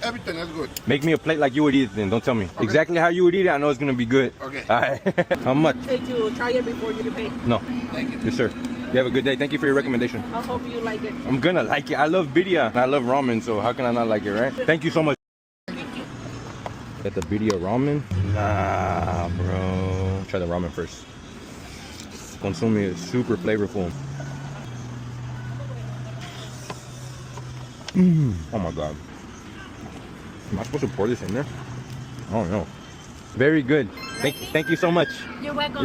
everything is good. Make me a plate like you would eat it then. Don't tell me. Okay. Exactly how you would eat it, I know it's gonna be good. Okay. Alright. How much? Say to try it before you pay. No. Thank you. Yes, sir. You have a good day. Thank you for your recommendation. I hope you like it. I'm gonna like it. I love birria and I love ramen, so how can I not like it, right? Thank you so much. Get the birria ramen? Nah, bro. Try the ramen first. Consumi is super flavorful. Oh my god. Am I supposed to pour this in there? I don't know. Very good. Thank you so much. You're welcome.